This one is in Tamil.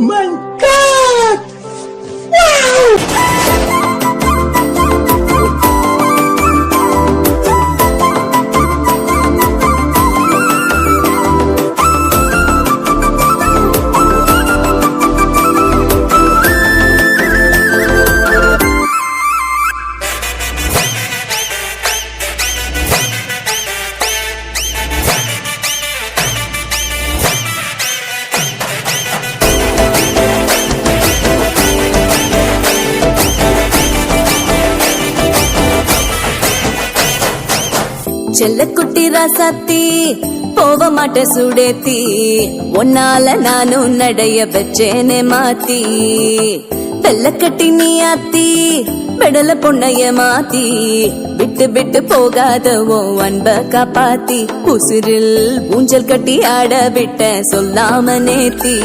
my God! Wow! செல்லக்குட்டி ராசாத்தி போவ மாட்ட சுடேத்தி ஒன்னால நானும் நடைய வச்சேனே மாத்தி வெள்ளக்கட்டி நீ ஆத்தி பெடல பொண்ணைய மாத்தி விட்டு விட்டு போகாதவோ அன்ப காப்பாத்தி உசிரில் ஊஞ்சல் கட்டி ஆட விட்ட சொல்லாம நேத்தி